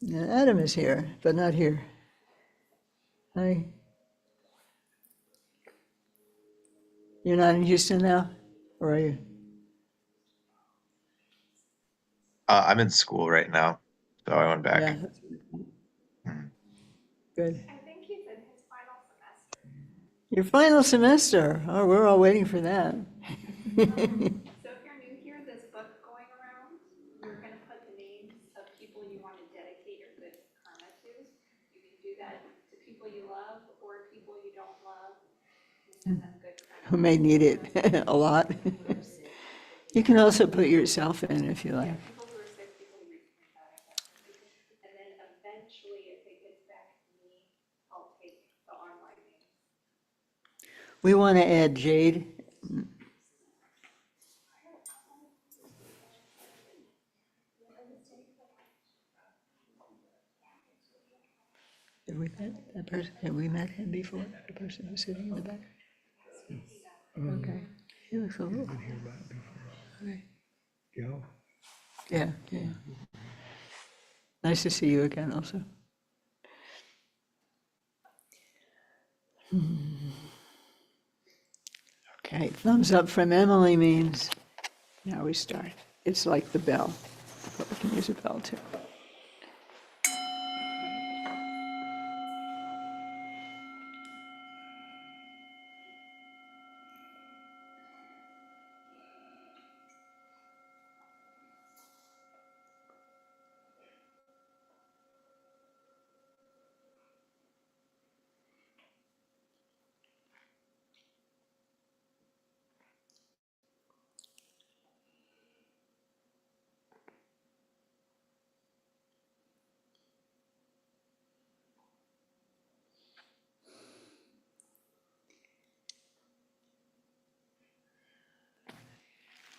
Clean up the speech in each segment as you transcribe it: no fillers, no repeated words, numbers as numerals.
Yeah, Adam is here, but not here. Hi. You're not in Houston now, or are you? I'm in school right now, so I went back. Yeah, Mhm. good. I think he's in his final semester. Your final semester. Oh, we're all waiting for that. So if you're new here, this book going around, you're going to put the names of people you want to dedicate your good karma to. You can do that to people you love or people you don't love. You send them good Who karma. may need it a lot. You can also put yourself in if you like. People who are sick, people who recently died, that kind of thing. And then eventually, if it gets back to me, I'll take the online names. We want to add Jade. Have we met that person? Have we met him before? The person who's sitting in the back? Okay. He looks a little. Okay. Go. Yeah, yeah. Nice to see you again also. Okay, thumbs up from Emily means now we start. It's like the bell, but we can use a bell too.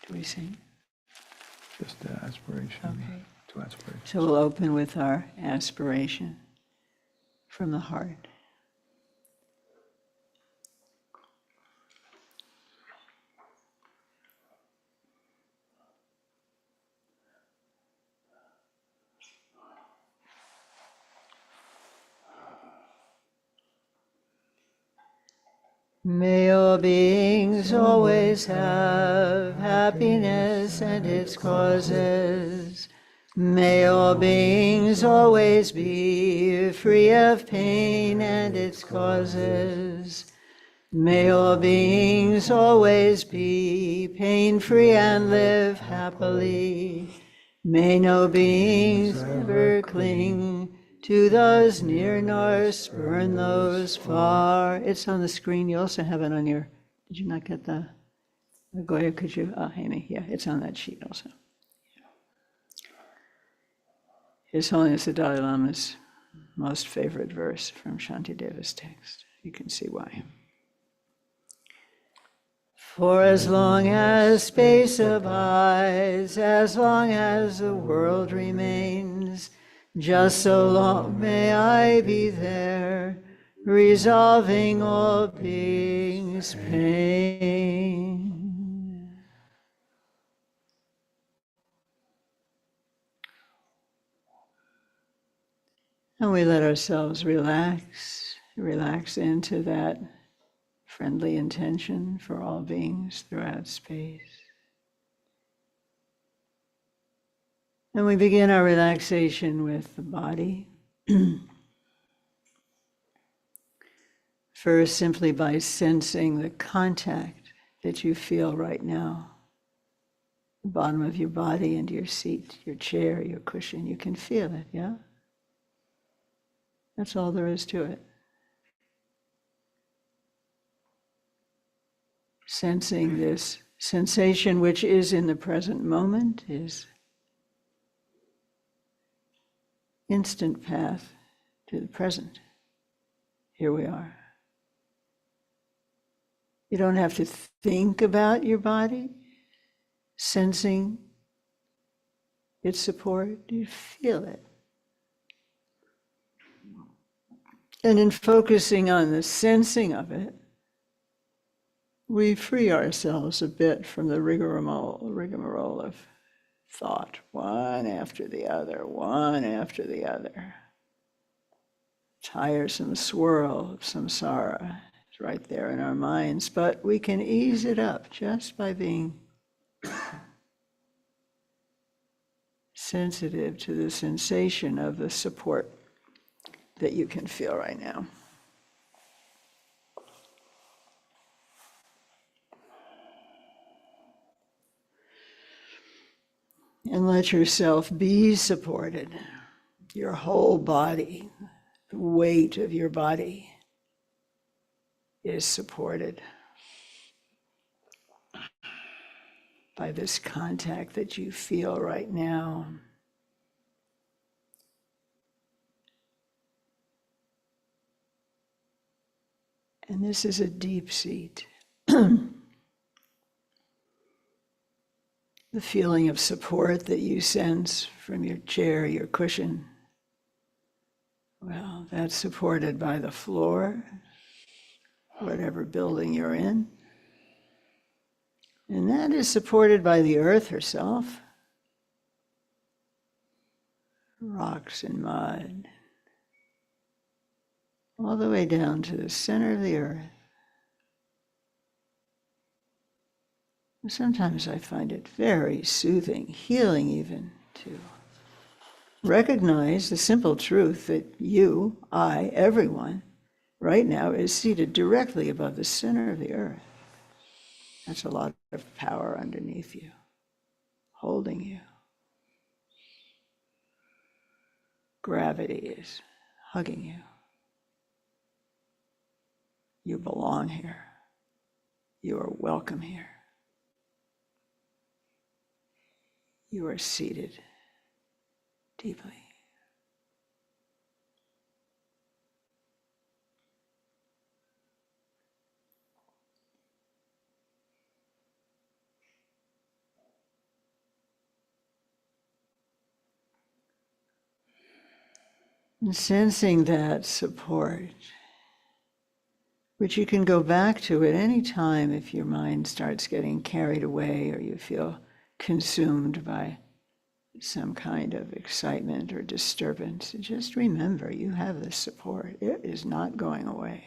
Do we sing? Just aspiration. Okay. To aspiration. So we'll open with our aspiration from the heart. May all beings always have happiness and its causes. May all beings always be free of pain and its causes. May all beings always be pain-free and live happily. May no beings ever cling to those near nor spurn those far. It's on the screen. You also have it on your, did you not get the, Goya, could you, Amy, yeah, it's on that sheet also. His Holiness the Dalai Lama's most favorite verse from Shantideva's text. You can see why. For as long as space abides, as long as the world remains, just so long may I be there, resolving all beings' pain. And we let ourselves relax into that friendly intention for all beings throughout space. And we begin our relaxation with the body. First, simply by sensing the contact that you feel right now. The bottom of your body and your seat, your chair, your cushion, you can feel it, yeah? That's all there is to it. Sensing this sensation which is in the present moment is instant path to the present. Here we are. You don't have to think about your body, sensing its support, you feel it. And in focusing on the sensing of it, we free ourselves a bit from the rigmarole of thought, one after the other, one after the other. Tiresome swirl of samsara is right there in our minds, but we can ease it up just by being sensitive to the sensation of the support that you can feel right now. And let yourself be supported. Your whole body, the weight of your body is supported by this contact that you feel right now. And this is a deep seat. The feeling of support that you sense from your chair, your cushion, well, that's supported by the floor, whatever building you're in. And that is supported by the earth herself, rocks and mud, all the way down to the center of the earth. Sometimes I find it very soothing, healing even, to recognize the simple truth that you, I, everyone, right now is seated directly above the center of the earth. That's a lot of power underneath you, holding you. Gravity is hugging you. You belong here. You are welcome here. You are seated deeply. And sensing that support, which you can go back to at any time if your mind starts getting carried away or you feel consumed by some kind of excitement or disturbance. Just remember, you have this support. It is not going away.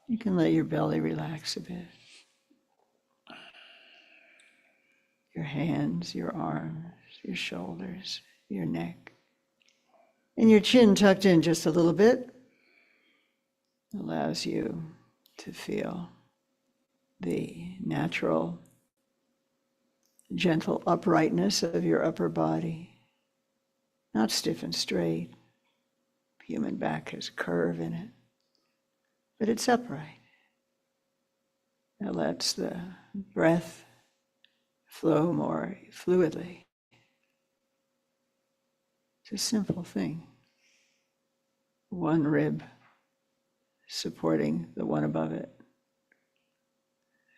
You can let your belly relax a bit. Your hands, your arms, your shoulders, your neck. And your chin tucked in just a little bit allows you to feel the natural, gentle uprightness of your upper body. Not stiff and straight. Human back has a curve in it, but it's upright. It lets the breath flow more fluidly. It's a simple thing. One rib supporting the one above it.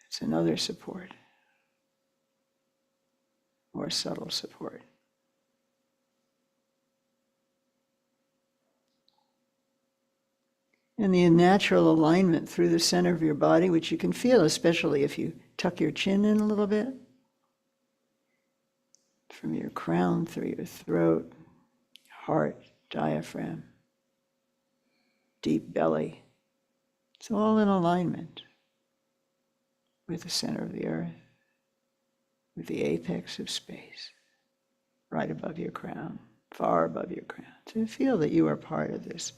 It's another support, more subtle support. And the natural alignment through the center of your body, which you can feel, especially if you tuck your chin in a little bit, from your crown through your throat, heart, diaphragm, deep belly. It's all in alignment with the center of the earth, with the apex of space, right above your crown, far above your crown. So feel that you are part of this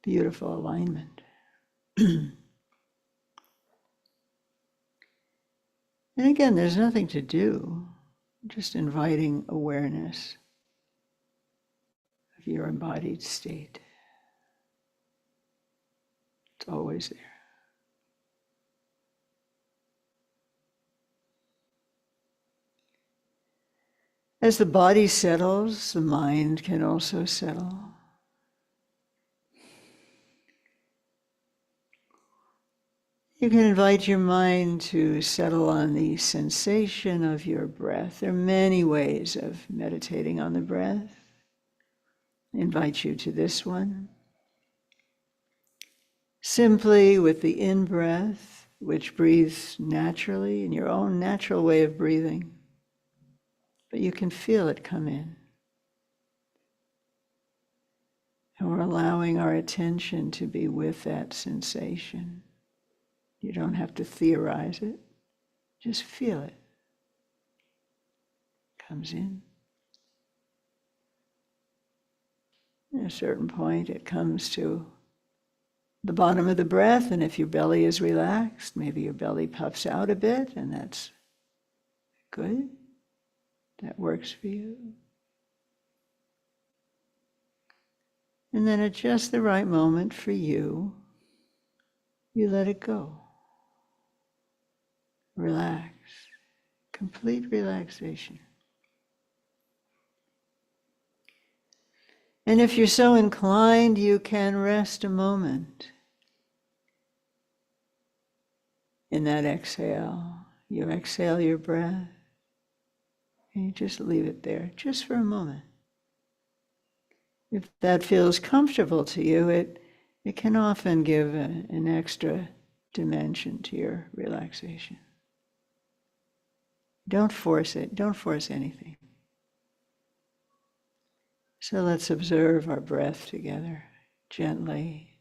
beautiful alignment. And again, there's nothing to do, just inviting awareness of your embodied state. It's always there. As the body settles, the mind can also settle. You can invite your mind to settle on the sensation of your breath. There are many ways of meditating on the breath. I invite you to this one. Simply with the in-breath, which breathes naturally in your own natural way of breathing, but you can feel it come in. And we're allowing our attention to be with that sensation. You don't have to theorize it, just feel it. Comes in. At a certain point, it comes to the bottom of the breath, and if your belly is relaxed, maybe your belly puffs out a bit, and that's good. That works for you. And then at just the right moment for you, you let it go. Relax. Complete relaxation. And if you're so inclined, you can rest a moment in that exhale. You exhale your breath, and you just leave it there, just for a moment. If that feels comfortable to you, it can often give an extra dimension to your relaxation. Don't force it. Don't force anything. So let's observe our breath together, gently,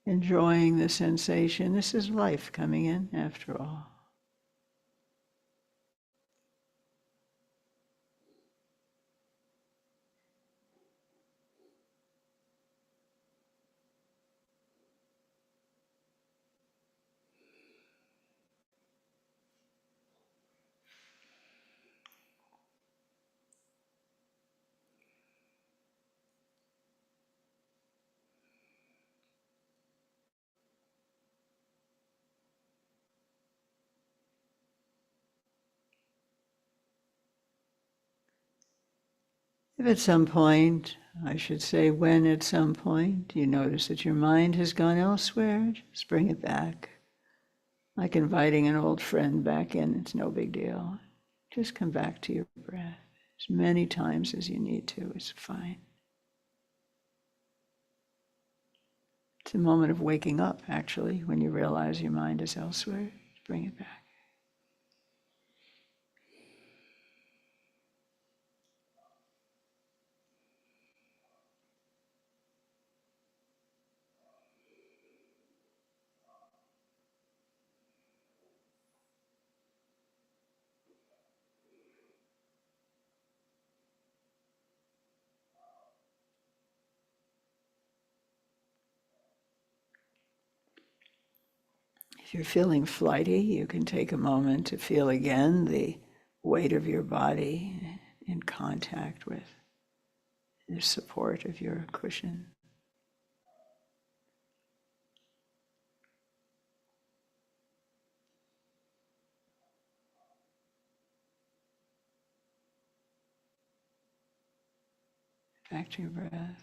enjoying the sensation. This is life coming in, after all. If at some point, I should say when at some point, you notice that your mind has gone elsewhere, just bring it back. Like inviting an old friend back in, it's no big deal. Just come back to your breath as many times as you need to, it's fine. It's a moment of waking up, actually, when you realize your mind is elsewhere. Just bring it back. If you're feeling flighty, you can take a moment to feel again the weight of your body in contact with the support of your cushion. Back to your breath.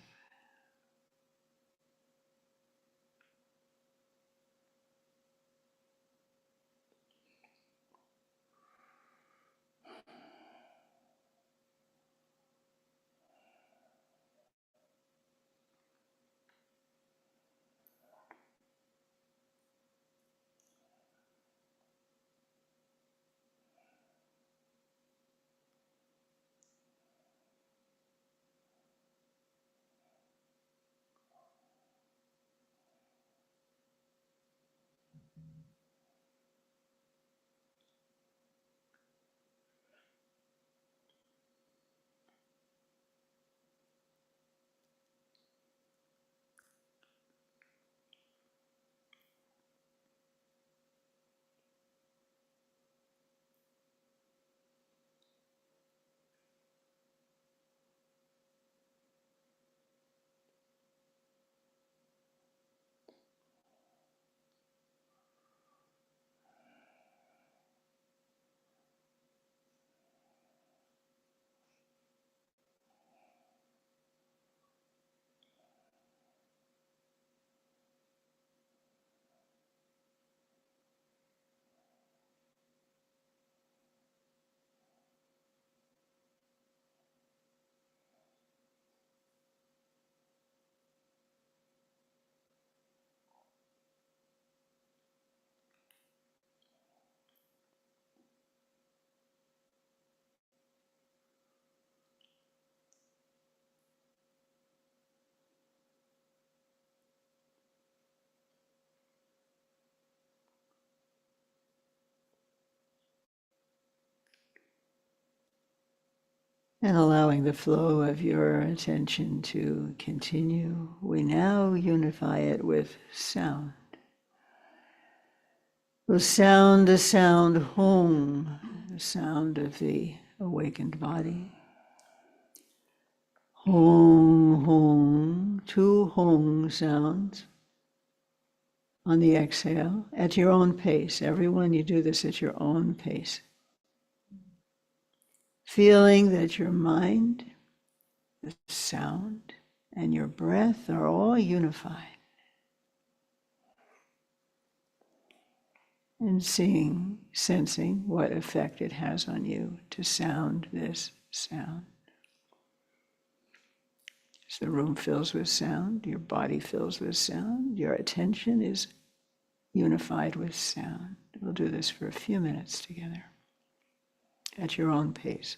And allowing the flow of your attention to continue, we now unify it with sound. The sound home, the sound of the awakened body. Hong, hong, two hong sounds on the exhale at your own pace. Everyone, you do this at your own pace. Feeling that your mind, the sound, and your breath are all unified. And seeing, sensing what effect it has on you to sound this sound. As the room fills with sound, your body fills with sound, your attention is unified with sound. We'll do this for a few minutes together at your own pace.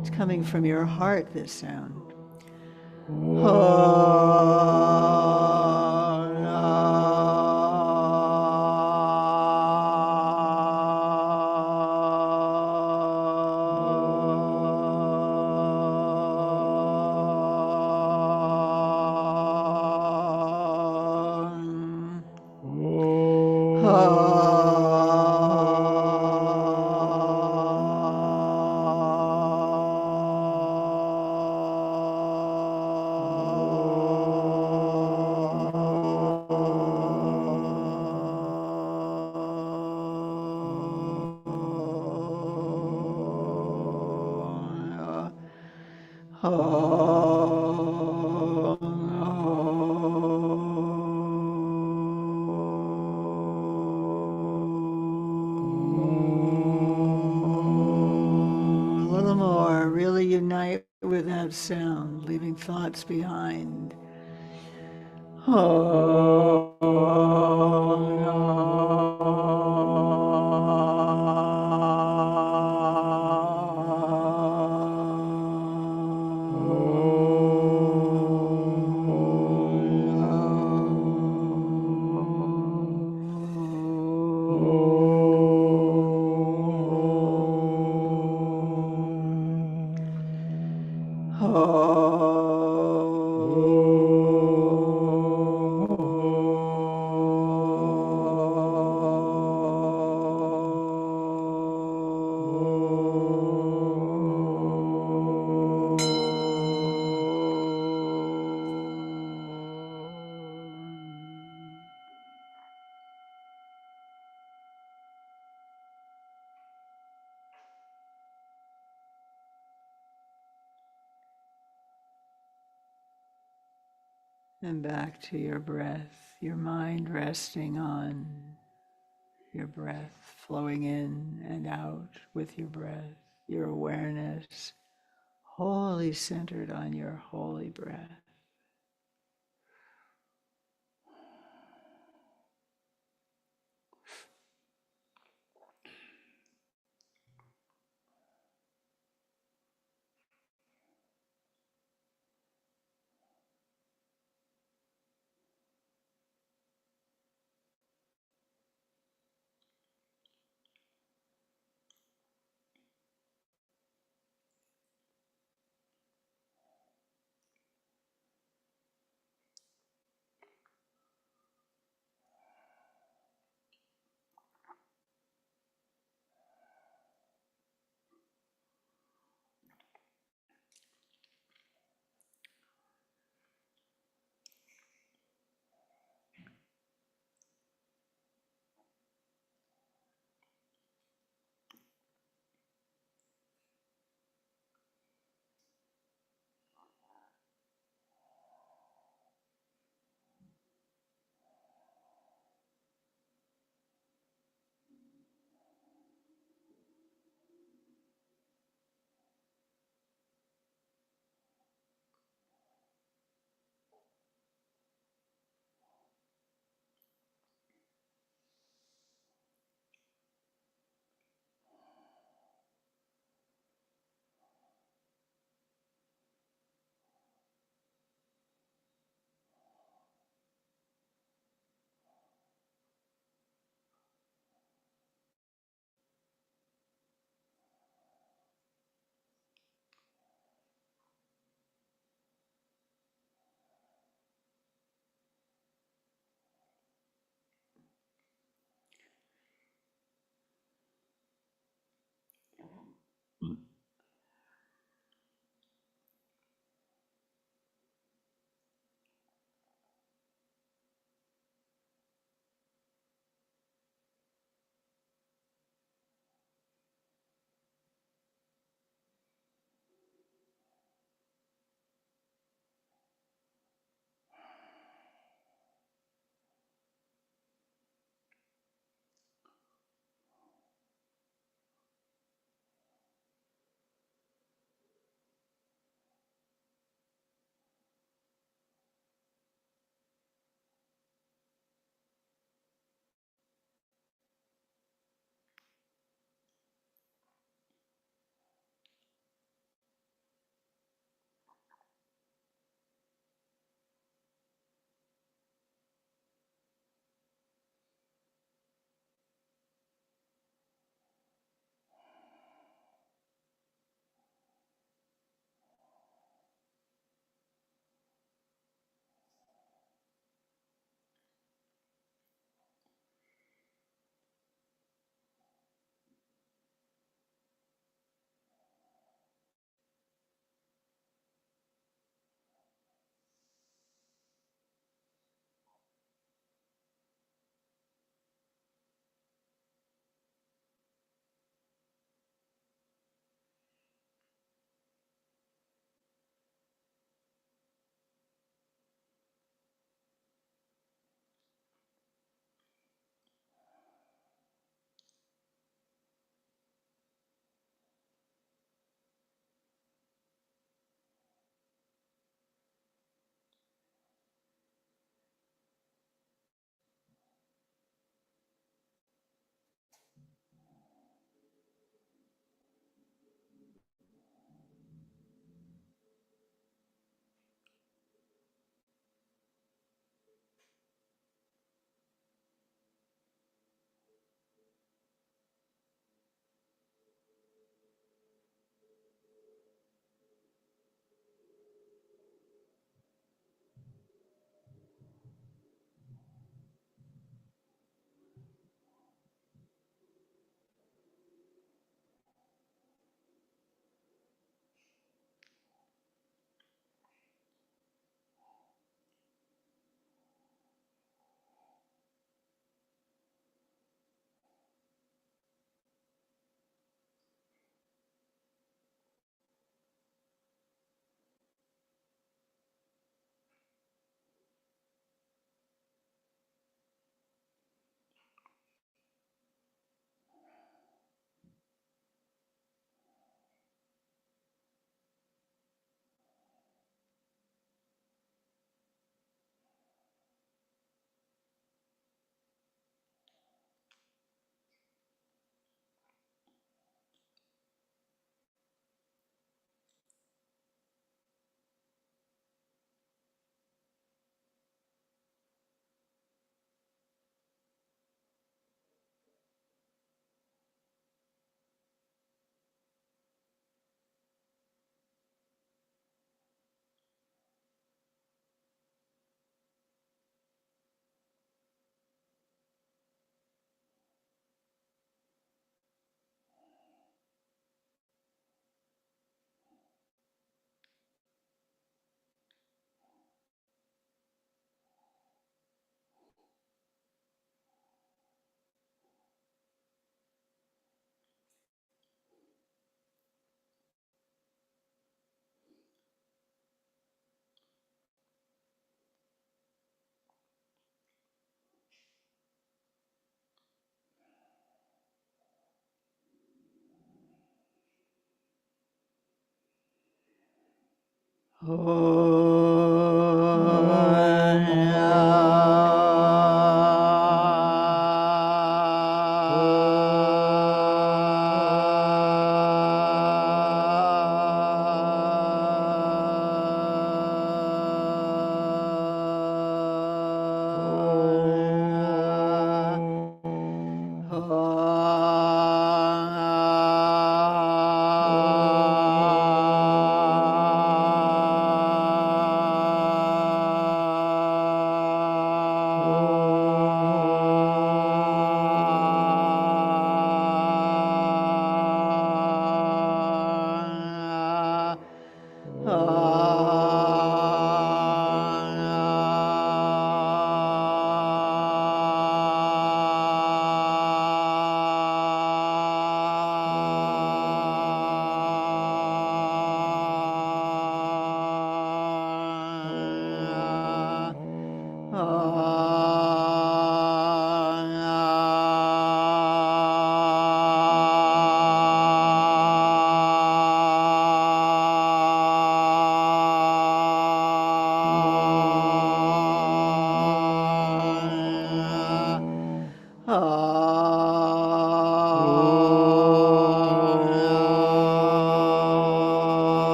It's coming from your heart, this sound. With that sound, leaving thoughts behind. And back to your breath, your mind resting on your breath, flowing in and out with your breath, your awareness wholly centered on your holy breath.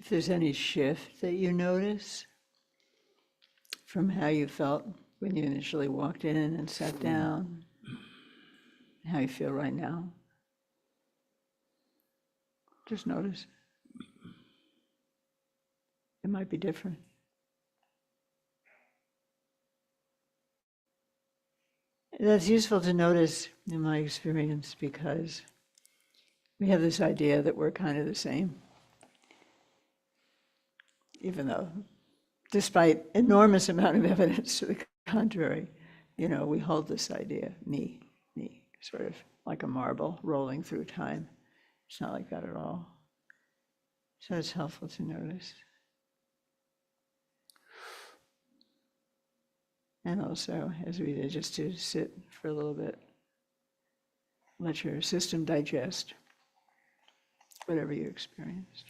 if there's any shift that you notice from how you felt when you initially walked in and sat down, how you feel right now. Just notice. It might be different. That's useful to notice in my experience because we have this idea that we're kind of the same. Even though, despite enormous amount of evidence to the contrary, we hold this idea, me, sort of like a marble rolling through time. It's not like that at all. So it's helpful to notice. And also, as we did, just to sit for a little bit. Let your system digest whatever you experienced.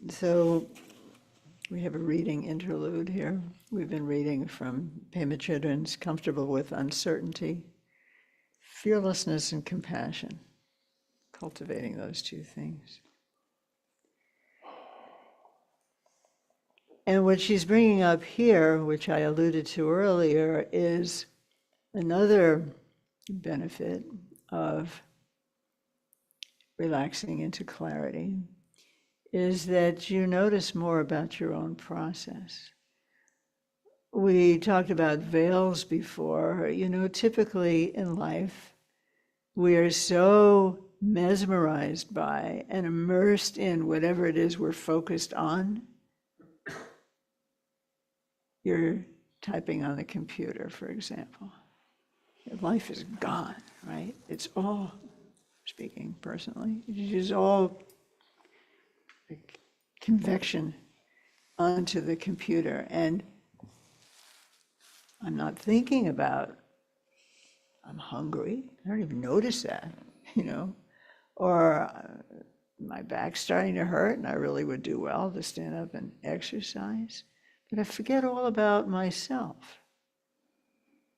So we have a reading interlude here. We've been reading from Pema Chodron's Comfortable with Uncertainty, Fearlessness and Compassion, cultivating those two things. And what she's bringing up here, which I alluded to earlier, is another benefit of relaxing into clarity, is that you notice more about your own process. We talked about veils before. Typically in life, we are so mesmerized by and immersed in whatever it is we're focused on. You're typing on the computer, for example. Your life is gone, right? It's all, speaking personally, it's just all like convection onto the computer. And I'm not thinking about, I'm hungry. I don't even notice that, Or my back's starting to hurt and I really would do well to stand up and exercise. But I forget all about myself,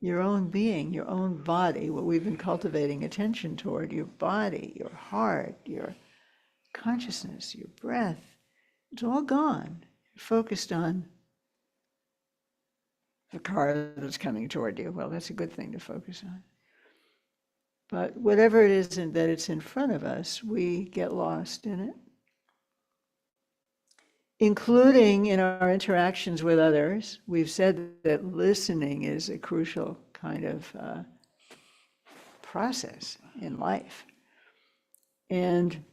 your own being, your own body, what we've been cultivating attention toward, your body, your heart, your consciousness, your breath. It's all gone. You're focused on the car that's coming toward you. Well, that's a good thing to focus on. But whatever it is that it's in front of us, we get lost in it. Including in our interactions with others. We've said that listening is a crucial kind of process in life. And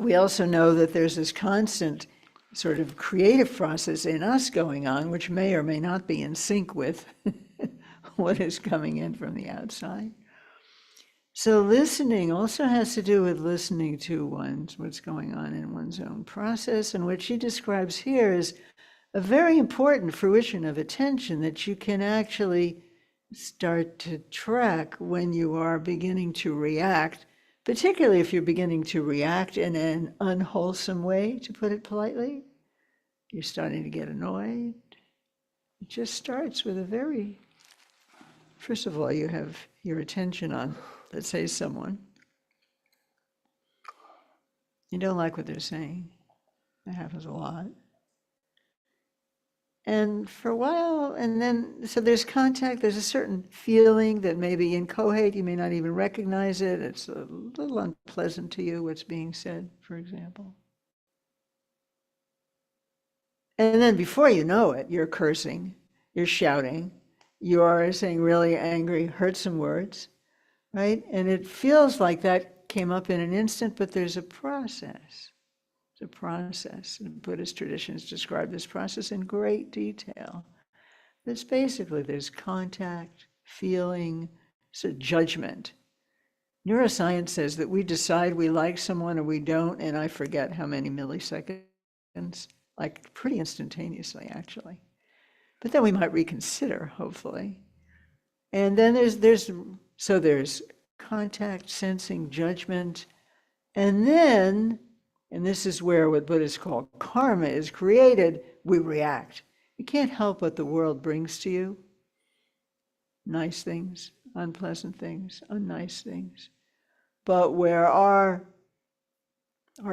we also know that there's this constant sort of creative process in us going on, which may or may not be in sync with what is coming in from the outside. So listening also has to do with listening to what's going on in one's own process, and what she describes here is a very important fruition of attention that you can actually start to track when you are beginning to react, particularly if you're beginning to react in an unwholesome way, to put it politely. You're starting to get annoyed. It just starts with first of all, you have your attention on, let's say, someone. You don't like what they're saying. That happens a lot. And for a while, and then, so there's contact, there's a certain feeling that maybe inchoate, you may not even recognize it. It's a little unpleasant to you, what's being said, for example. And then before you know it, you're cursing, you're shouting, you're saying really angry, hurtsome words, right? And it feels like that came up in an instant, but there's a process. It's a process. And Buddhist traditions describe this process in great detail. It's basically there's contact, feeling, so judgment. Neuroscience says that we decide we like someone or we don't, and I forget how many milliseconds, like pretty instantaneously, actually. But then we might reconsider, hopefully. And then there's contact, sensing, judgment, and then, and this is where what Buddhists call karma is created, we react. You can't help what the world brings to you. Nice things, unpleasant things, unnice things. But where our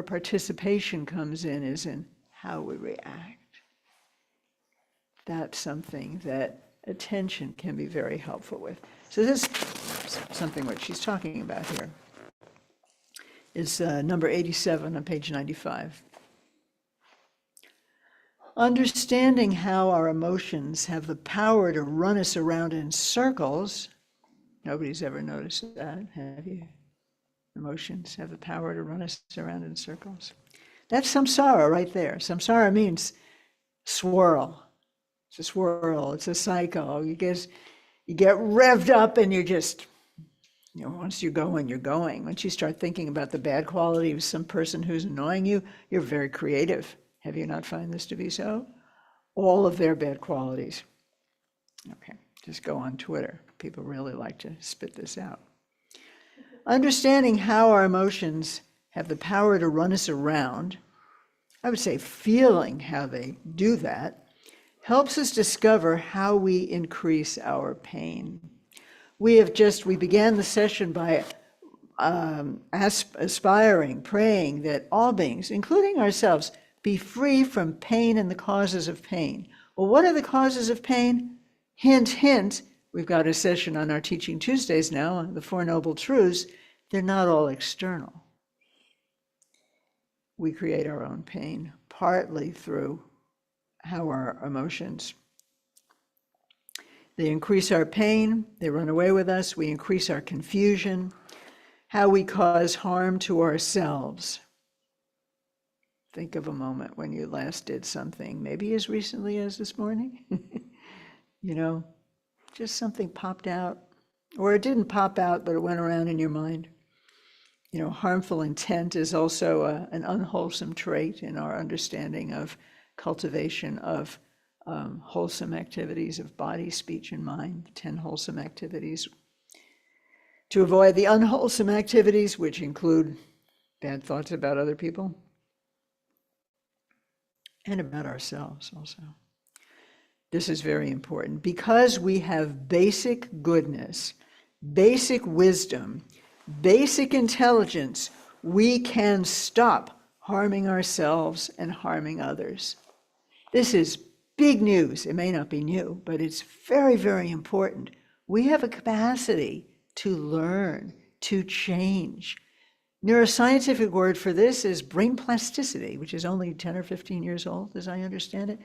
participation comes in is in how we react. That's something that attention can be very helpful with. So this is something what she's talking about here is number 87 on page 95. Understanding how our emotions have the power to run us around in circles. Nobody's ever noticed that, have you? Emotions have the power to run us around in circles. That's samsara right there. Samsara means swirl. It's a swirl, it's a cycle. You get revved up and you're just, once you're going, you're going. Once you start thinking about the bad quality of some person who's annoying you, you're very creative. Have you not find this to be so? All of their bad qualities. Okay, just go on Twitter. People really like to spit this out. Understanding how our emotions have the power to run us around, I would say feeling how they do that, helps us discover how we increase our pain. We began the session by aspiring, praying that all beings, including ourselves, be free from pain and the causes of pain. Well, what are the causes of pain? Hint, hint, we've got a session on our Teaching Tuesdays now on the Four Noble Truths. They're not all external. We create our own pain, partly through how our emotions. They increase our pain, they run away with us, we increase our confusion, how we cause harm to ourselves. Think of a moment when you last did something, maybe as recently as this morning. Just something popped out, or it didn't pop out, but it went around in your mind. Harmful intent is also an unwholesome trait in our understanding of cultivation of wholesome activities of body, speech, and mind, 10 wholesome activities. To avoid the unwholesome activities, which include bad thoughts about other people and about ourselves also. This is very important. Because we have basic goodness, basic wisdom, basic intelligence, we can stop harming ourselves and harming others. This is big news. It may not be new, but it's very, very important. We have a capacity to learn, to change. Neuroscientific word for this is brain plasticity, which is only 10 or 15 years old, as I understand it.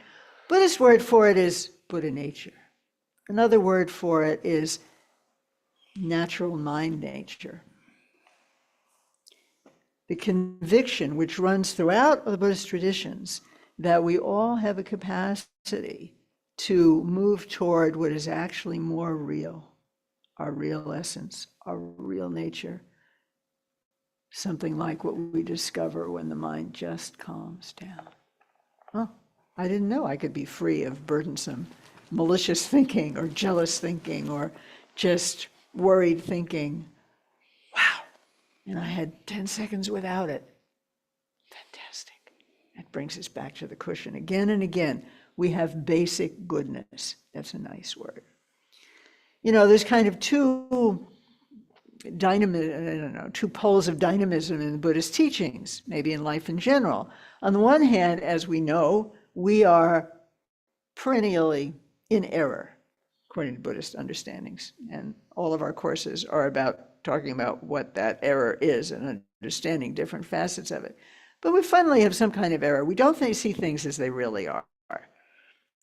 Buddhist word for it is Buddha nature. Another word for it is natural mind nature. The conviction which runs throughout the Buddhist traditions that we all have a capacity to move toward what is actually more real, our real essence, our real nature. Something like what we discover when the mind just calms down. Oh, I didn't know I could be free of burdensome, malicious thinking or jealous thinking or just worried thinking. Wow. And I had 10 seconds without it. Fantastic. That brings us back to the cushion again and again. We have basic goodness. That's a nice word. There's kind of two poles of dynamism in the Buddhist teachings, maybe in life in general. On the one hand, as we know, we are perennially in error, according to Buddhist understandings. And all of our courses are about talking about what that error is and understanding different facets of it. But we finally have some kind of error. We don't see things as they really are.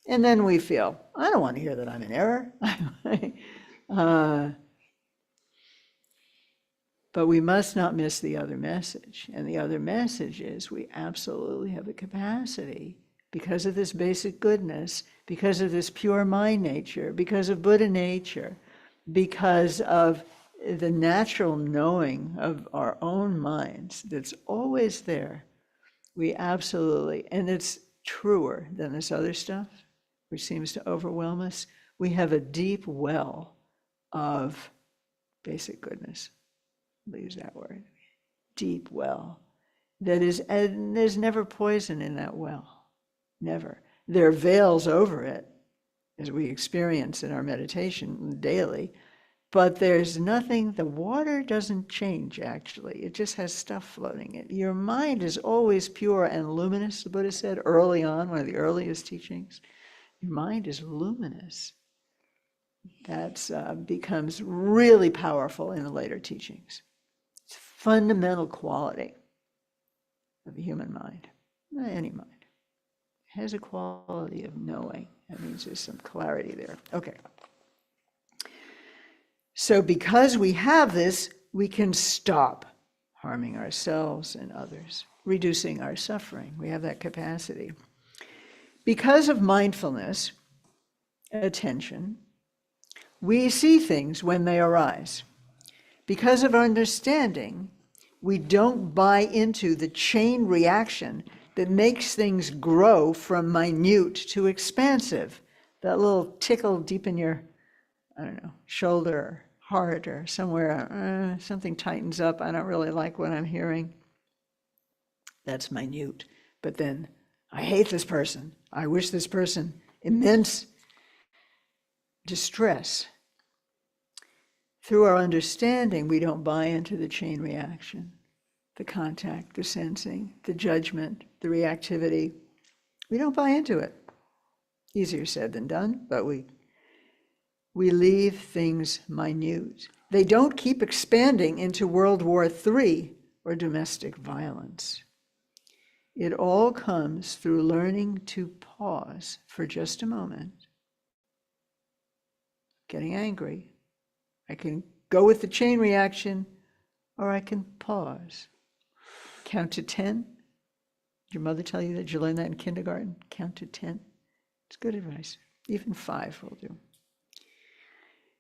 And then we feel, I don't want to hear that I'm in error. But we must not miss the other message. And the other message is we absolutely have a capacity, because of this basic goodness, because of this pure mind nature, because of Buddha nature, because of the natural knowing of our own minds that's always there. We absolutely, and it's truer than this other stuff, which seems to overwhelm us. We have a deep well of basic goodness. Use that word, deep well, that is, and there's never poison in that well, never. There are veils over it, as we experience in our meditation daily, But there's nothing, the water doesn't change actually. It just has stuff floating in it. Your mind is always pure and luminous, the Buddha said early on, one of the earliest teachings. Your mind is luminous. That becomes really powerful in the later teachings. It's a fundamental quality of the human mind, any mind. It has a quality of knowing. That means there's some clarity there. Okay. So because we have this, we can stop harming ourselves and others, reducing our suffering. We have that capacity. Because of mindfulness, attention, we see things when they arise. Because of understanding, we don't buy into the chain reaction that makes things grow from minute to expansive. That little tickle deep in your, I don't know, shoulder or heart or somewhere, something tightens up. I don't really like what I'm hearing. That's minute. But then, I hate this person. I wish this person immense distress. Through our understanding, we don't buy into the chain reaction, the contact, the sensing, the judgment, the reactivity. We don't buy into it. Easier said than done, but we leave things minute. They don't keep expanding into World War III or domestic violence. It all comes through learning to pause for just a moment. Getting angry. I can go with the chain reaction, or I can pause. Count to 10. Did your mother tell you that? Did you learn that in kindergarten? Count to 10. It's good advice. Even 5 will do.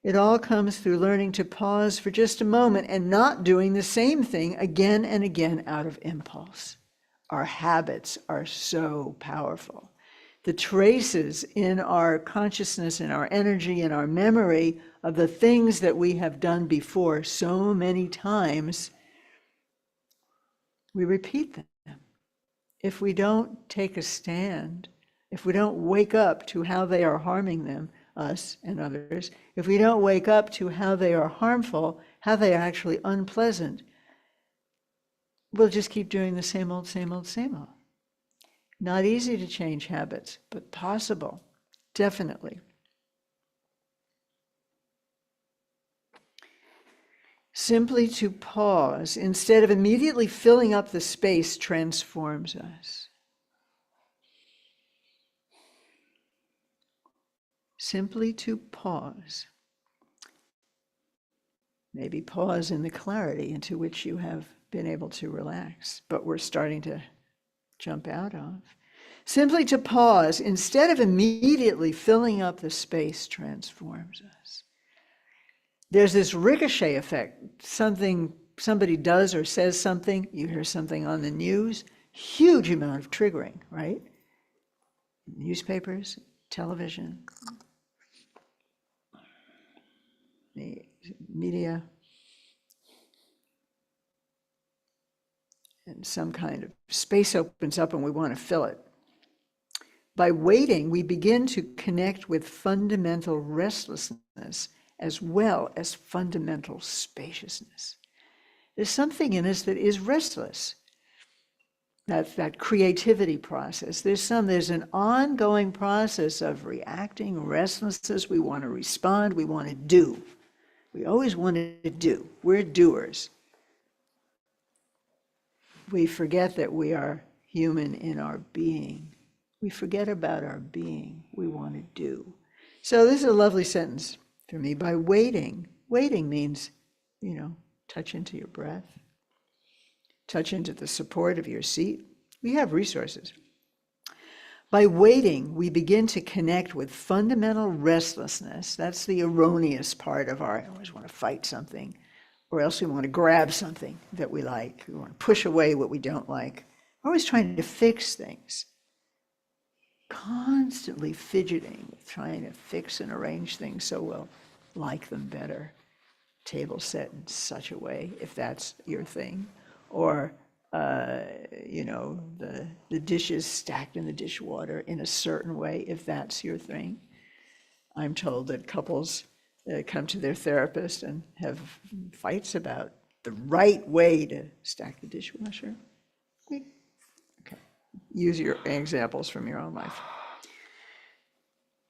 It all comes through learning to pause for just a moment and not doing the same thing again and again out of impulse. Our habits are so powerful. The traces in our consciousness, in our energy, in our memory of the things that we have done before so many times, we repeat them. If we don't take a stand, if we don't wake up to how they are harming them, us and others, if we don't wake up to how they are harmful, how they are actually unpleasant, we'll just keep doing the same old, same old, same old. Not easy to change habits, but possible, definitely. Simply to pause, instead of immediately filling up the space, transforms us. Simply to pause. Maybe pause in the clarity into which you have been able to relax, but we're starting to jump out of. Simply to pause, instead of immediately filling up the space, transforms us. There's this ricochet effect. Somebody does or says something, you hear something on the news, huge amount of triggering, right? Newspapers, television, the media, and some kind of space opens up and we want to fill it. By waiting, we begin to connect with fundamental restlessness as well as fundamental spaciousness. There's something in us that is restless. That creativity process. There's an ongoing process of reacting, restlessness. We want to respond, we want to do. We always want to do. We're doers. We forget that we are human in our being. We forget about our being. We want to do. So this is a lovely sentence for me. By waiting, waiting means, touch into your breath, touch into the support of your seat. We have resources. By waiting, we begin to connect with fundamental restlessness. That's the erroneous part of I always want to fight something, or else we want to grab something that we like. We want to push away what we don't like. We're always trying to fix things. Constantly fidgeting, trying to fix and arrange things so we'll like them better. Table set in such a way, if that's your thing. Or, the dishes stacked in the dishwater in a certain way, if that's your thing. I'm told that couples come to their therapist and have fights about the right way to stack the dishwasher. Okay, use your examples from your own life.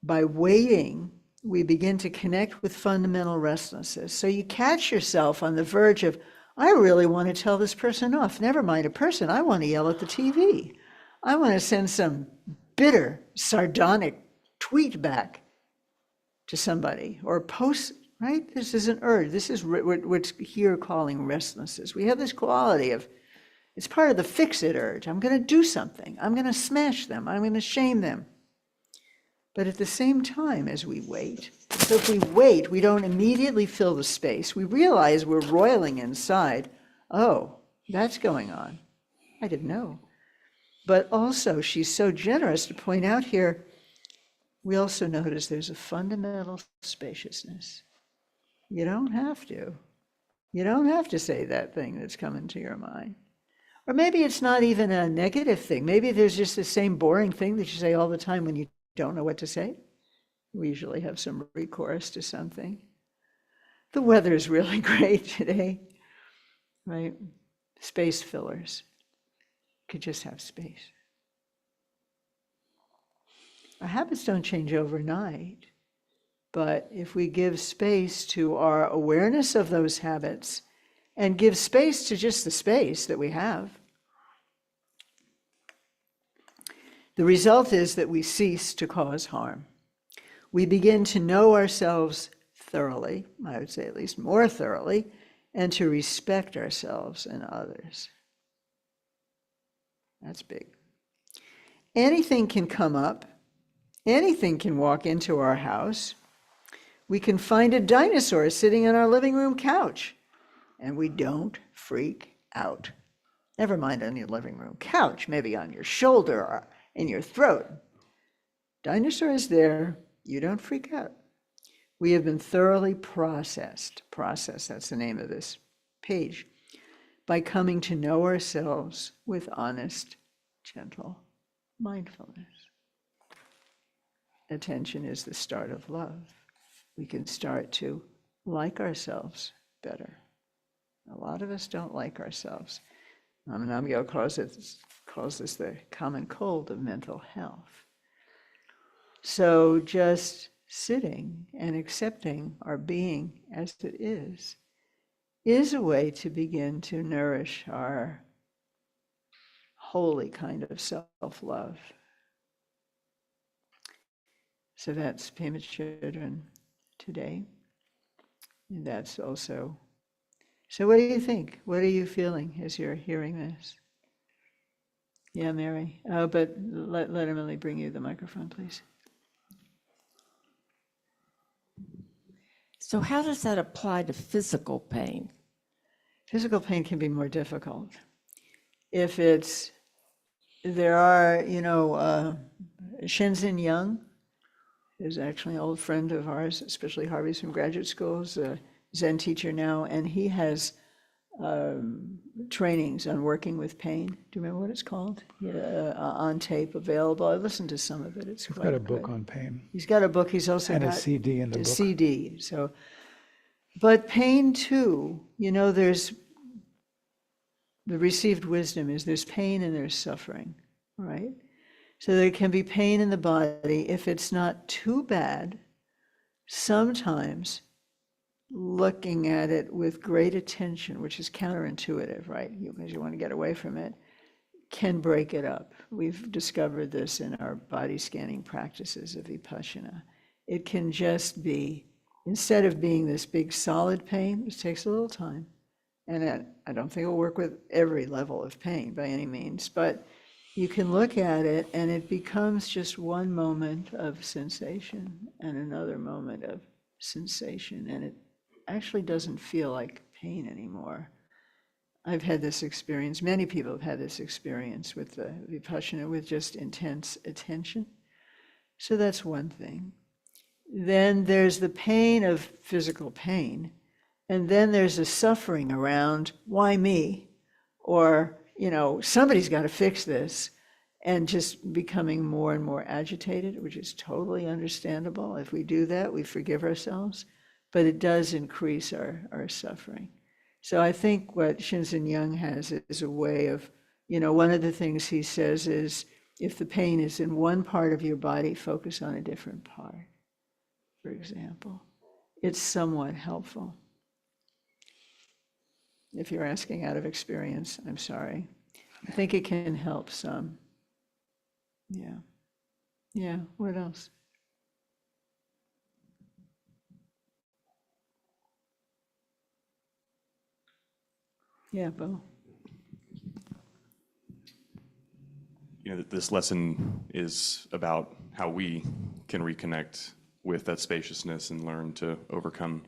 By waiting, we begin to connect with fundamental restlessness. So you catch yourself on the verge of, I really want to tell this person off. Never mind a person, I want to yell at the TV. I want to send some bitter, sardonic tweet back to somebody or post, right? This is an urge. This is what's here calling restlessness. We have this quality of, it's part of the fix-it urge. I'm going to do something. I'm going to smash them. I'm going to shame them. But at the same time as we wait, so if we wait, we don't immediately fill the space. We realize we're roiling inside. Oh, that's going on. I didn't know. But also, she's so generous to point out here, we also notice there's a fundamental spaciousness. You don't have to. You don't have to say that thing that's coming to your mind. Or maybe it's not even a negative thing. Maybe there's just the same boring thing that you say all the time when you don't know what to say. We usually have some recourse to something. The weather is really great today, right? Space fillers. Could just have space. Our habits don't change overnight, but if we give space to our awareness of those habits and give space to just the space that we have, the result is that we cease to cause harm. We begin to know ourselves thoroughly, I would say at least more thoroughly, and to respect ourselves and others. That's big. Anything can come up. Anything can walk into our house. We can find a dinosaur sitting on our living room couch, and we don't freak out. Never mind on your living room couch, maybe on your shoulder or in your throat. Dinosaur is there, you don't freak out. We have been thoroughly processed, that's the name of this page, by coming to know ourselves with honest, gentle mindfulness. Attention is the start of love. We can start to like ourselves better. A lot of us don't like ourselves. Namgyal calls this the common cold of mental health. So just sitting and accepting our being as it is a way to begin to nourish our holy kind of self-love. So that's Pema Chodron today. And that's also, so what do you think? What are you feeling as you're hearing this? Yeah, Mary. Oh, but let Emily bring you the microphone, please. So how does that apply to physical pain? Physical pain can be more difficult. If it's, there are, Shenzhen Young is actually an old friend of ours, especially Harvey's from graduate schools, a Zen teacher now, and he has trainings on working with pain. Do you remember what it's called? Yeah, on tape, available. I listened to some of it. It's He's quite got a book good. on pain He's got a book. He's also and got a CD in the a book. CD. So, but pain too. There's the received wisdom is there's pain and there's suffering, right? So there can be pain in the body if it's not too bad. Sometimes looking at it with great attention, which is counterintuitive, right? Because you want to get away from it, can break it up. We've discovered this in our body scanning practices of Vipassana. It can just be, instead of being this big solid pain, which takes a little time, and I don't think it'll work with every level of pain by any means, but you can look at it and it becomes just one moment of sensation and another moment of sensation, and it actually doesn't feel like pain anymore. I've had this experience, many people have had this experience with the Vipassana, with just intense attention. So that's one thing. Then there's the pain of physical pain, and then there's a suffering around, why me? Or, somebody's got to fix this, and just becoming more and more agitated, which is totally understandable. If we do that, we forgive ourselves. but it does increase our suffering. So I think what Shinzen Young has is a way of, one of the things he says is, if the pain is in one part of your body, focus on a different part, for example. It's somewhat helpful. If you're asking out of experience, I'm sorry. I think it can help some. Yeah. Yeah, what else? Yeah, Bo. This lesson is about how we can reconnect with that spaciousness and learn to overcome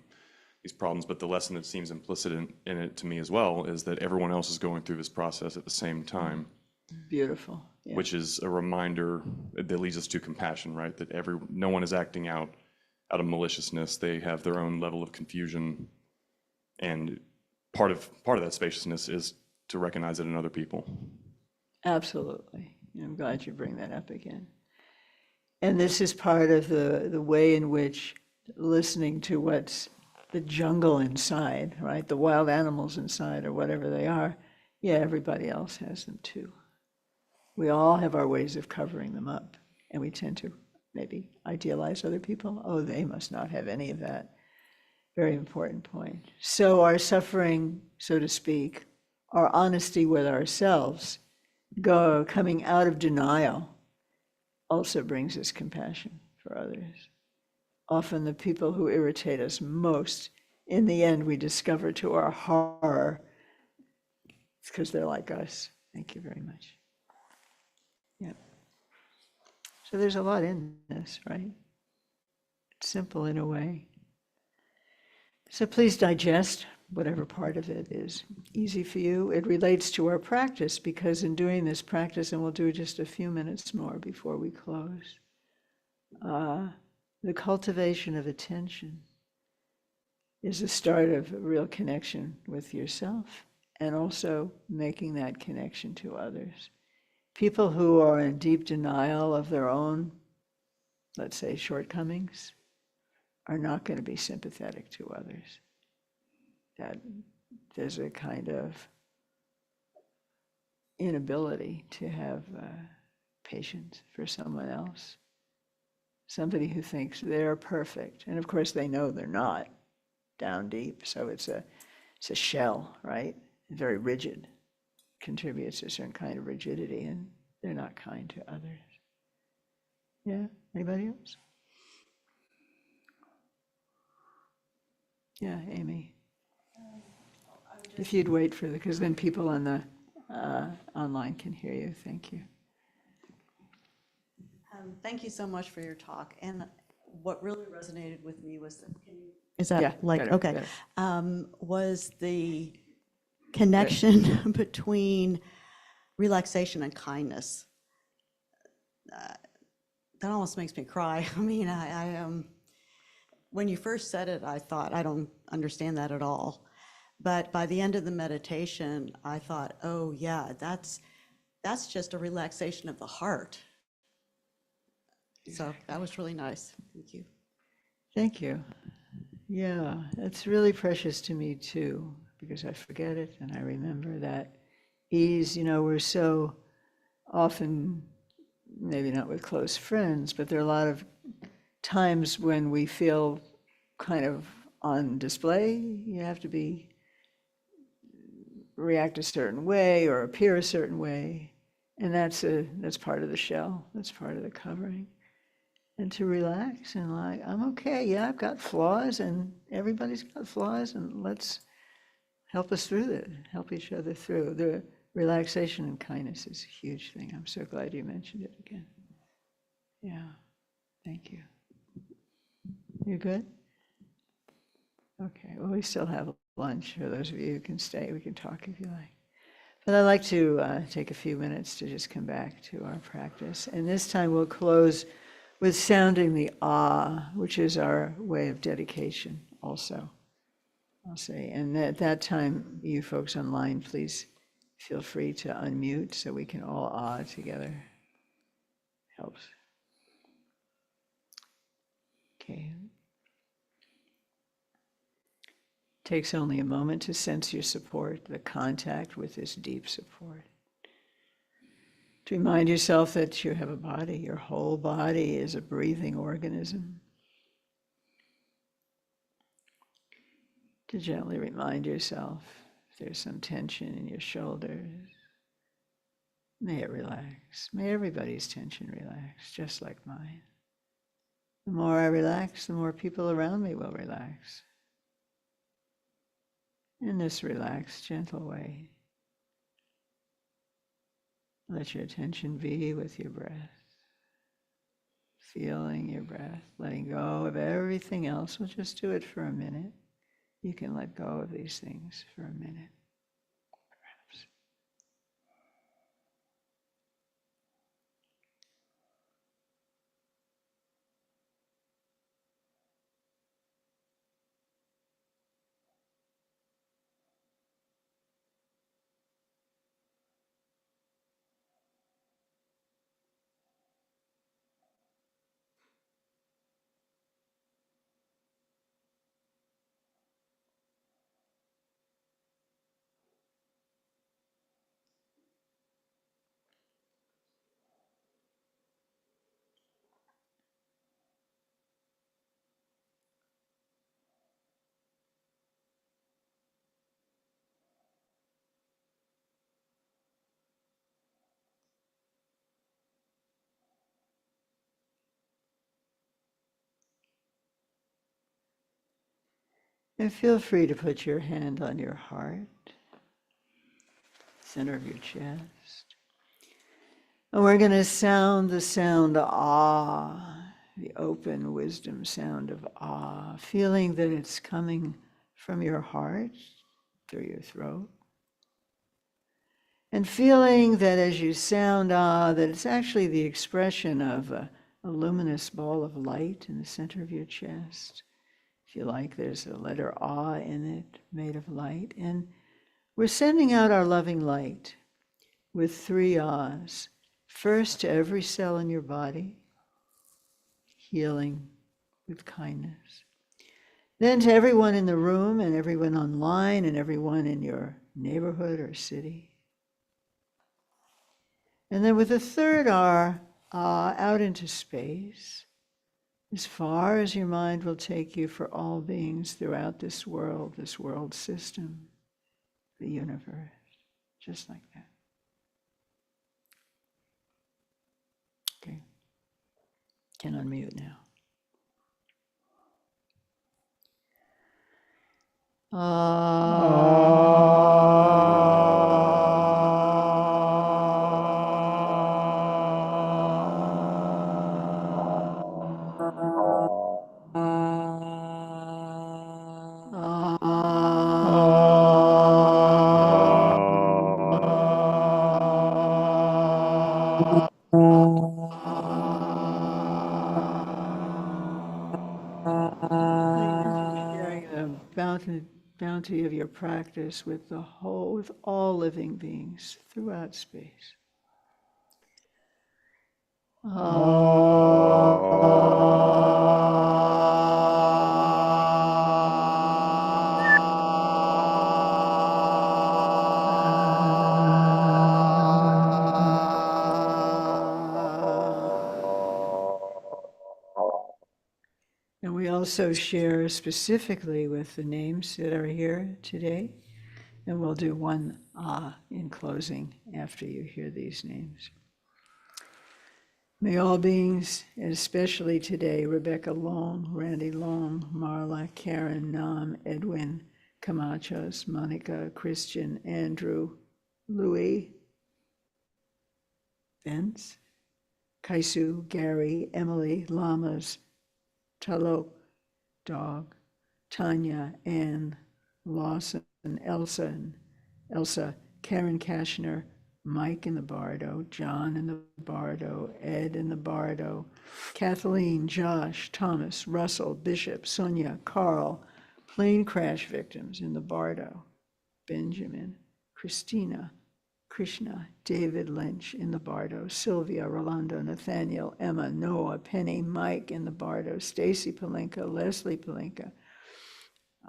these problems. But the lesson that seems implicit in it to me as well is that everyone else is going through this process at the same time. Beautiful. Yeah. Which is a reminder that leads us to compassion, right? That no one is acting out of maliciousness. They have their own level of confusion, and part of that spaciousness is to recognize it in other people. Absolutely. I'm glad you bring that up again. And this is part of the way in which listening to what's the jungle inside, right? The wild animals inside, or whatever they are. Yeah, everybody else has them too. We all have our ways of covering them up, and we tend to maybe idealize other people. Oh, they must not have any of that. Very important point. So our suffering, so to speak, our honesty with ourselves, coming out of denial, also brings us compassion for others. Often the people who irritate us most, in the end, we discover to our horror, it's because they're like us. Thank you very much. Yeah. So there's a lot in this, right? It's simple in a way. So please digest whatever part of it is easy for you. It relates to our practice, because in doing this practice, and we'll do just a few minutes more before we close, the cultivation of attention is the start of a real connection with yourself, and also making that connection to others. People who are in deep denial of their own, let's say, shortcomings, are not going to be sympathetic to others. That there's a kind of inability to have patience for someone else. Somebody who thinks they're perfect. And of course they know they're not down deep. So it's a shell, right? Very rigid. Contributes to a certain kind of rigidity, and they're not kind to others. Yeah, anybody else? Yeah, Amy. If you'd wait for because then people on the online can hear you. Thank you. Thank you so much for your talk. And what really resonated with me was Yeah, better, okay? better. Was the connection between relaxation and kindness. That almost makes me cry. I mean, I when you first said it, I thought, I don't understand that at all. But by the end of the meditation, I thought, oh yeah, that's just a relaxation of the heart. So that was really nice. Thank you. Thank you. Yeah, it's really precious to me too, because I forget it and I remember that ease. We're so often, maybe not with close friends, but there are a lot of times when we feel kind of on display. You have to react a certain way or appear a certain way, and that's part of the shell. That's part of the covering. And to relax and like, I'm okay. Yeah, I've got flaws, and everybody's got flaws, and let's help us through it. Help each other through. The relaxation and kindness is a huge thing. I'm so glad you mentioned it again. Yeah, thank you. You good? Okay, well, we still have lunch for those of you who can stay. We can talk if you like. But I'd like to take a few minutes to just come back to our practice. And this time we'll close with sounding the ah, which is our way of dedication also, I'll say. And at that time, you folks online, please feel free to unmute so we can all ah together. Helps. Okay. Takes only a moment to sense your support, the contact with this deep support. To remind yourself that you have a body, your whole body is a breathing organism. To gently remind yourself if there's some tension in your shoulders, may it relax. May everybody's tension relax, just like mine. The more I relax, the more people around me will relax. In this relaxed, gentle way, let your attention be with your breath. Feeling your breath, letting go of everything else. We'll just do it for a minute. You can let go of these things for a minute, perhaps. And feel free to put your hand on your heart, center of your chest. And we're going to sound the sound ah, the open wisdom sound of ah, feeling that it's coming from your heart, through your throat. And feeling that as you sound ah, that it's actually the expression of a luminous ball of light in the center of your chest. If you like, there's a letter ah in it, made of light. And we're sending out our loving light with 3 ahs. First, to every cell in your body, healing with kindness. Then to everyone in the room and everyone online and everyone in your neighborhood or city. And then with a 3rd ah, out into space, as far as your mind will take you for all beings throughout this world system, the universe, just like that. Okay, can unmute now. Sharing the bounty of your practice with the whole, with all living beings throughout space. And we also share specifically with the names that are here today. And we'll do 1 ah in closing after you hear these names. May all beings, and especially today, Rebecca Long, Randy Long, Marla, Karen, Nam, Edwin, Camachos, Monica, Christian, Andrew, Louis, Vince, Kaisu, Gary, Emily, Lamas, Talok, Dog, Tanya, Ann, Lawson, Elsa, Karen Kashner, Mike in the Bardo, John in the Bardo, Ed in the Bardo, Kathleen, Josh, Thomas, Russell, Bishop, Sonia, Carl, plane crash victims in the Bardo, Benjamin, Christina, Krishna, David Lynch in the Bardo, Sylvia, Rolando, Nathaniel, Emma, Noah, Penny, Mike in the Bardo, Stacy Palenka, Leslie Palenka,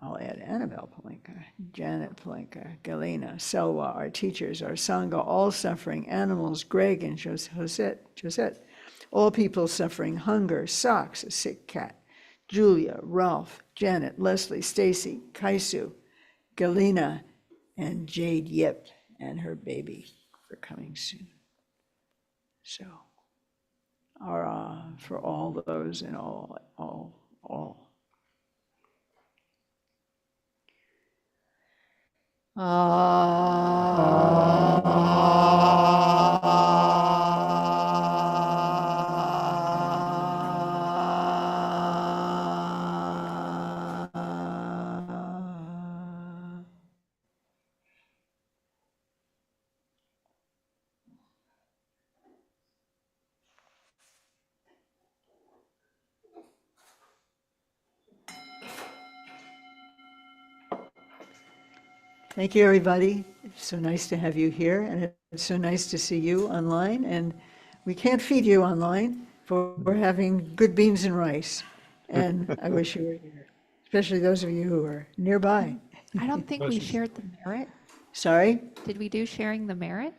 I'll add Annabelle Palenka, Janet Palenka, Galena, Selwa, our teachers, our Sangha, all suffering, animals, Greg and Josette, all people suffering, hunger, Socks, a sick cat, Julia, Ralph, Janet, Leslie, Stacy, Kaisu, Galena, and Jade Yip and her baby for coming soon. So, for all those and all. Thank you, everybody. It's so nice to have you here, and it's so nice to see you online. And we can't feed you online, for we're having good beans and rice. And I wish you were here, especially those of you who are nearby. I don't think we shared the merit. Sorry? Did we do sharing the merit?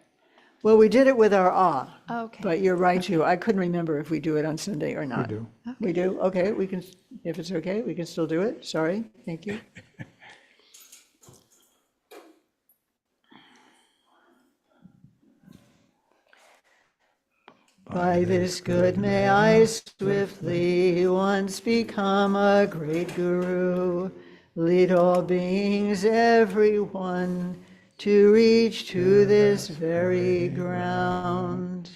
Well, we did it with our Okay. but you're right, too. I couldn't remember if we do it on Sunday or not. do. We do? Okay, we can, if it's okay, we can still do it. Sorry, thank you. By this good may I swiftly once become a great guru, lead all beings, everyone, to reach to this very ground.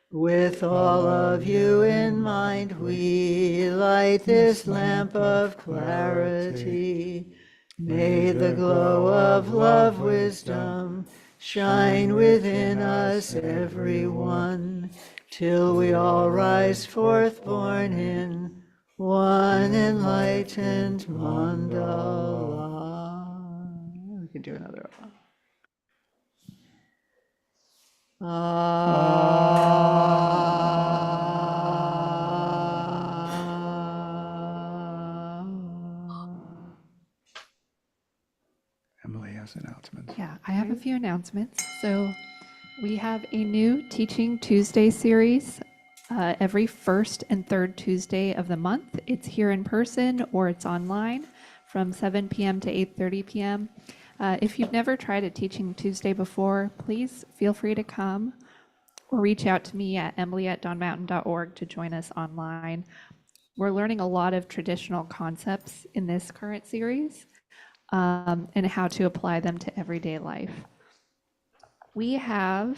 With all of you in mind, we light this lamp of clarity. May the glow of love, wisdom, shine within us, everyone, till we all rise forth born in one enlightened mandala. We can do another. Emily has announcements. Yeah, I have a few announcements. So we have a new Teaching Tuesday series every first and third Tuesday of the month. It's here in person or it's online from 7 p.m. to 8:30 p.m. If you've never tried a Teaching Tuesday before, please feel free to come or reach out to me at emily@dawnmountain.org to join us online. We're learning a lot of traditional concepts in this current series and how to apply them to everyday life. We have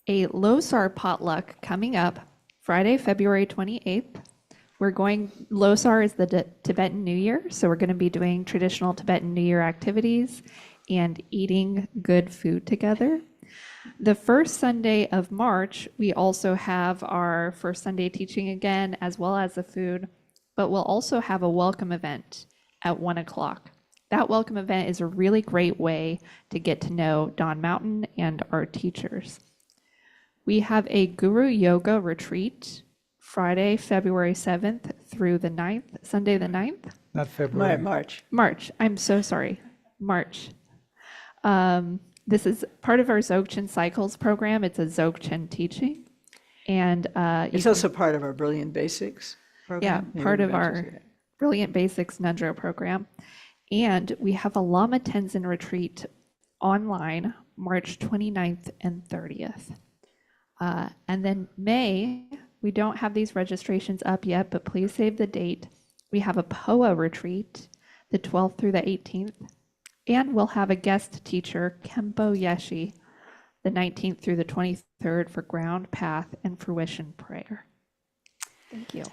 a Losar potluck coming up Friday, February 28th. Losar is the Tibetan New Year, so we're going to be doing traditional Tibetan New Year activities and eating good food together. The first Sunday of March, we also have our first Sunday teaching again, as well as the food, but we'll also have a welcome event at 1 o'clock. That welcome event is a really great way to get to know Dawn Mountain and our teachers. We have a Guru Yoga retreat Friday, February 7th through the 9th, Sunday the 9th. Not February. March. I'm so sorry, March. This is part of our Dzogchen Cycles program. It's a Dzogchen teaching. And It's also part of our Brilliant Basics program. yeah, part of our Brilliant Basics Nundro program. And we have a Lama Tenzin retreat online, March 29th and 30th. And then May, we don't have these registrations up yet, but please save the date. We have a POA retreat, the 12th through the 18th. And we'll have a guest teacher, Kempo Yeshi, the 19th through the 23rd for Ground, Path, and Fruition Prayer. Thank you.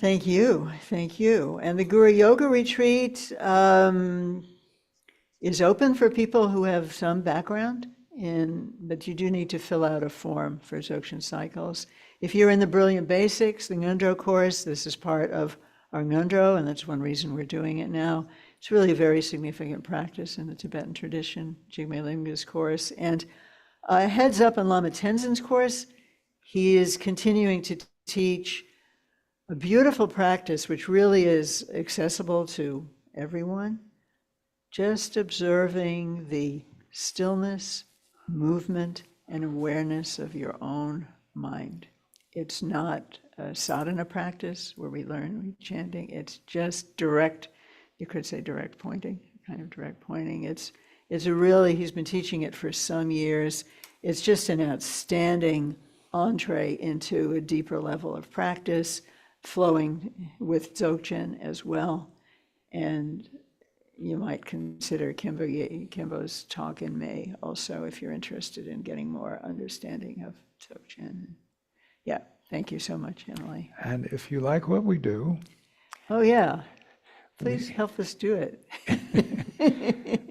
Thank you, thank you. And the Guru Yoga retreat is open for people who have some background but you do need to fill out a form for Dzogchen Cycles. If you're in the Brilliant Basics, the Ngundro course, this is part of our Ngundro, and that's one reason we're doing it now. It's really a very significant practice in the Tibetan tradition, Jigme Limga's course. And heads up on Lama Tenzin's course, he is continuing to teach a beautiful practice which really is accessible to everyone. just observing the stillness, movement, and awareness of your own mind. It's not a sadhana practice where we learn chanting. It's just direct, you could say direct pointing, kind of direct pointing. It's a really, he's been teaching it for some years. It's just an outstanding entree into a deeper level of practice, flowing with Dzogchen as well. And you might consider Kimbo's talk in May also if you're interested in getting more understanding of Dzogchen. Yeah, thank you so much, Emily. And if you like what we do, Oh, yeah. Please help us do it.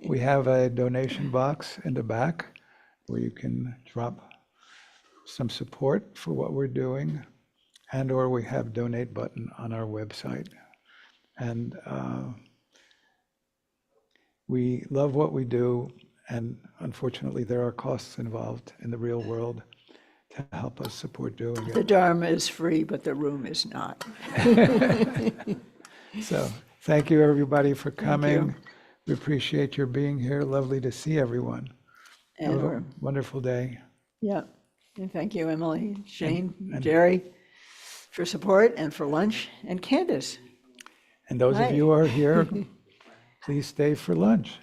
we have a donation box in the back where you can drop some support for what we're doing, and or we have donate button on our website. And we love what we do, and unfortunately there are costs involved in the real world to help us support doing The it. Dharma is free, but the room is not. So thank you everybody for coming. you. We appreciate your being here. Lovely to see everyone. And Have we're, a wonderful day. yeah, and thank you, Emily, Shane, Jerry, for support and for lunch, and Candace. And those Hi. of you who are here, please stay for lunch.